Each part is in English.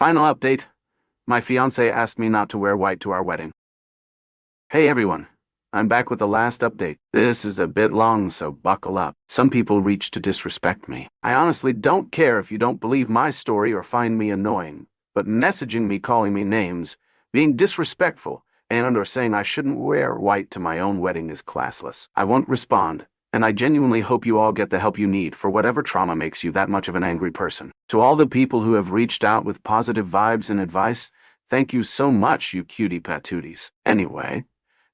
Final update. My fiance asked me not to wear white to our wedding. Hey everyone. I'm back with the last update. This is a bit long, so buckle up. Some people reach to disrespect me. I honestly don't care if you don't believe my story or find me annoying, but messaging me, calling me names, being disrespectful, and/or saying I shouldn't wear white to my own wedding is classless. I won't respond, and I genuinely hope you all get the help you need for whatever trauma makes you that much of an angry person. To all the people who have reached out with positive vibes and advice, thank you so much, you cutie patooties. Anyway,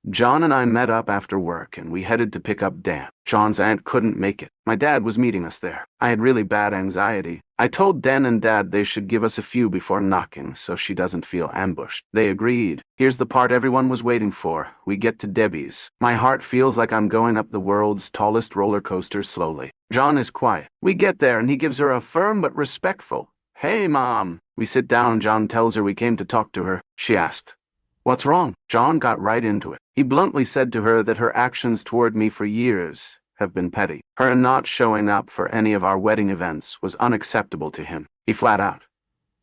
John and I met up after work and we headed to pick up Dan. John's aunt couldn't make it. My dad was meeting us there. I had really bad anxiety. I told Dan and Dad they should give us a few before knocking so she doesn't feel ambushed. They agreed. Here's the part everyone was waiting for. We get to Debbie's. My heart feels like I'm going up the world's tallest roller coaster slowly. John is quiet. We get there and he gives her a firm but respectful, "Hey, Mom." We sit down. John tells her we came to talk to her. She asked, "What's wrong?" John got right into it. He bluntly said to her that her actions toward me for years have been petty. Her not showing up for any of our wedding events was unacceptable to him. He flat out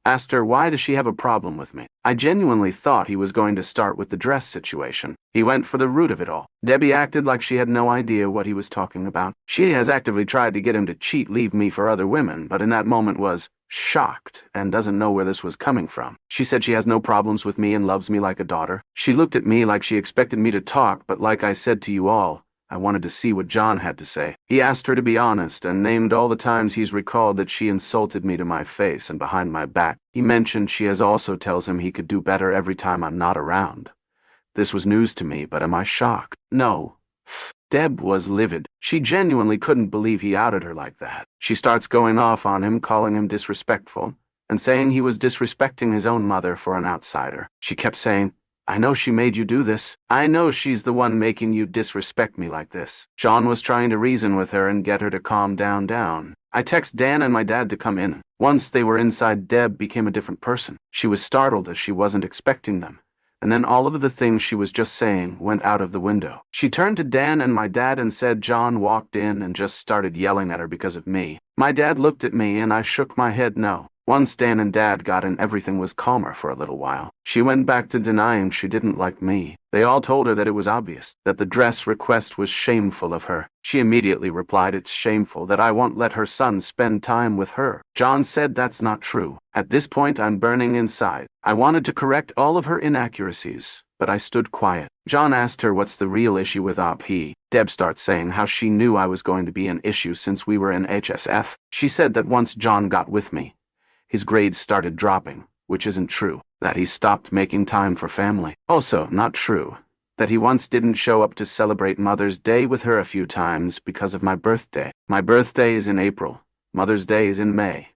asked her, why does she have a problem with me? I genuinely thought he was going to start with the dress situation. He went for the root of it all. Debbie acted like she had no idea what he was talking about. She has actively tried to get him to cheat, leave me for other women, but in that moment was shocked and doesn't know where this was coming from. She said she has no problems with me and loves me like a daughter. She looked at me like she expected me to talk, but like I said to you all, I wanted to see what John had to say. He asked her to be honest and named all the times he's recalled that she insulted me to my face and behind my back. He mentioned she also tells him he could do better every time I'm not around. This was news to me, but am I shocked? No. Deb was livid. She genuinely couldn't believe he outed her like that. She starts going off on him, calling him disrespectful, and saying he was disrespecting his own mother for an outsider. She kept saying, "I know she made you do this. I know she's the one making you disrespect me like this." John was trying to reason with her and get her to calm down. I text Dan and my dad to come in. Once they were inside, Deb became a different person. She was startled as she wasn't expecting them. And then all of the things she was just saying went out of the window. She turned to Dan and my dad and said John walked in and just started yelling at her because of me. My dad looked at me and I shook my head no. Once Dan and Dad got in, everything was calmer for a little while. She went back to denying she didn't like me. They all told her that it was obvious, that the dress request was shameful of her. She immediately replied, "It's shameful that I won't let her son spend time with her." John said that's not true. At this point, I'm burning inside. I wanted to correct all of her inaccuracies, but I stood quiet. John asked her what's the real issue with OP. Deb starts saying how she knew I was going to be an issue since we were in HSF. She said that once John got with me, his grades started dropping, which isn't true. That he stopped making time for family. Also, not true. That he once didn't show up to celebrate Mother's Day with her a few times because of my birthday. My birthday is in April. Mother's Day is in May.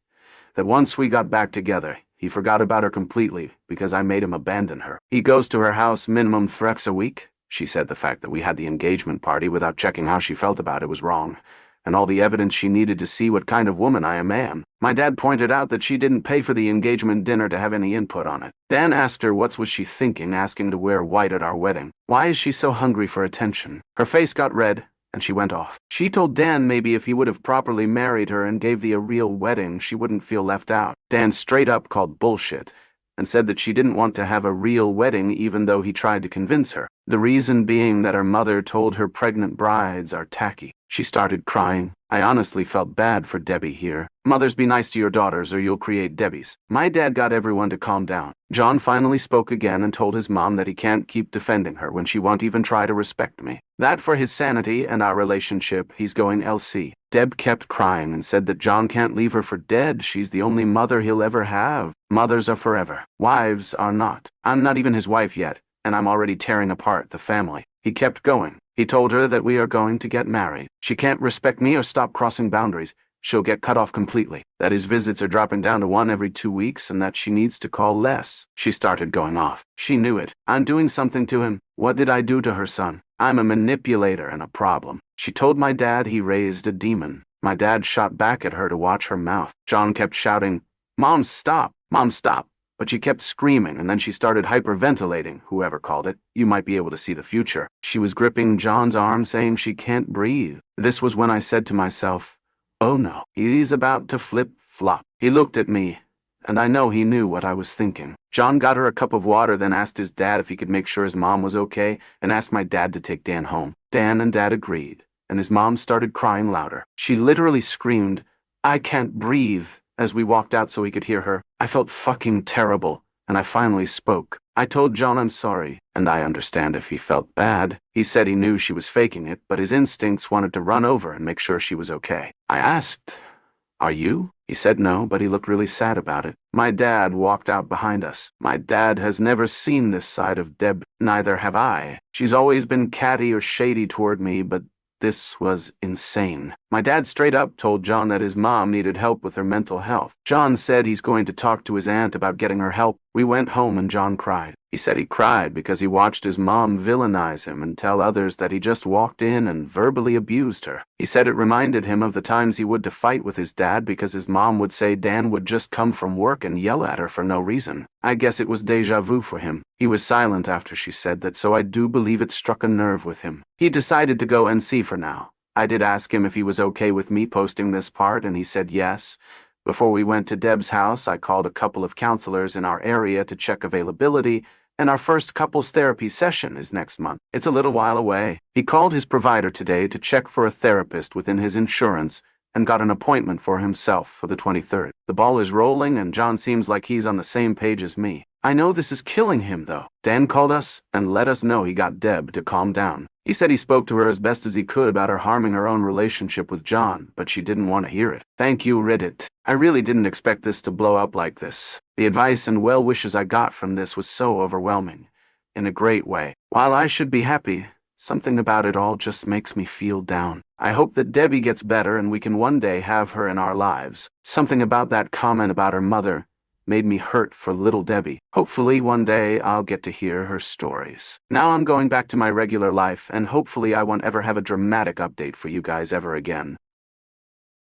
That once we got back together, he forgot about her completely because I made him abandon her. He goes to her house minimum 3 a week. She said the fact that we had the engagement party without checking how she felt about it was wrong, and all the evidence she needed to see what kind of woman I am. My dad pointed out that she didn't pay for the engagement dinner to have any input on it. Dan asked her what was she thinking asking to wear white at our wedding. Why is she so hungry for attention? Her face got red, and she went off. She told Dan maybe if he would have properly married her and gave a real wedding, she wouldn't feel left out. Dan straight up called bullshit and said that she didn't want to have a real wedding even though he tried to convince her. The reason being that her mother told her pregnant brides are tacky. She started crying. I honestly felt bad for Debbie here. Mothers, be nice to your daughters or you'll create Debbies. My dad got everyone to calm down. John finally spoke again and told his mom that he can't keep defending her when she won't even try to respect me. That for his sanity and our relationship, he's going LC. Deb kept crying and said that John can't leave her for dead. She's the only mother he'll ever have. Mothers are forever. Wives are not. I'm not even his wife yet, and I'm already tearing apart the family. He kept going. He told her that we are going to get married. She can't respect me or stop crossing boundaries. She'll get cut off completely. That his visits are dropping down to 1 every 2 weeks and that she needs to call less. She started going off. She knew it. I'm doing something to him. What did I do to her son? I'm a manipulator and a problem. She told my dad he raised a demon. My dad shot back at her to watch her mouth. John kept shouting, "Mom, stop! Mom, stop!" But she kept screaming, and then she started hyperventilating, whoever called it. You might be able to see the future. She was gripping John's arm, saying she can't breathe. This was when I said to myself, oh no, he's about to flip-flop. He looked at me, and I know he knew what I was thinking. John got her a cup of water, then asked his dad if he could make sure his mom was okay, and asked my dad to take Dan home. Dan and Dad agreed, and his mom started crying louder. She literally screamed, "I can't breathe," as we walked out so he could hear her. I felt fucking terrible, and I finally spoke. I told John I'm sorry, and I understand if he felt bad. He said he knew she was faking it, but his instincts wanted to run over and make sure she was okay. I asked, "Are you?" He said no, but he looked really sad about it. My dad walked out behind us. My dad has never seen this side of Deb, neither have I. She's always been catty or shady toward me, but this was insane. My dad straight up told John that his mom needed help with her mental health. John said he's going to talk to his aunt about getting her help. We went home and John cried. He said he cried because he watched his mom villainize him and tell others that he just walked in and verbally abused her. He said it reminded him of the times he would to fight with his dad because his mom would say Dan would just come from work and yell at her for no reason. I guess it was deja vu for him. He was silent after she said that, so I do believe it struck a nerve with him. He decided to go NC for now. I did ask him if he was okay with me posting this part, and he said yes. Before we went to Deb's house, I called a couple of counselors in our area to check availability, and our first couples therapy session is next month. It's a little while away. He called his provider today to check for a therapist within his insurance and got an appointment for himself for the 23rd. The ball is rolling, and John seems like he's on the same page as me. I know this is killing him, though. Dan called us and let us know he got Deb to calm down. He said he spoke to her as best as he could about her harming her own relationship with John, but she didn't want to hear it. Thank you, Reddit. I really didn't expect this to blow up like this. The advice and well wishes I got from this was so overwhelming, in a great way. While I should be happy, something about it all just makes me feel down. I hope that Debbie gets better and we can one day have her in our lives. Something about that comment about her mother made me hurt for little Debbie. Hopefully one day I'll get to hear her stories. Now I'm going back to my regular life, and hopefully I won't ever have a dramatic update for you guys ever again.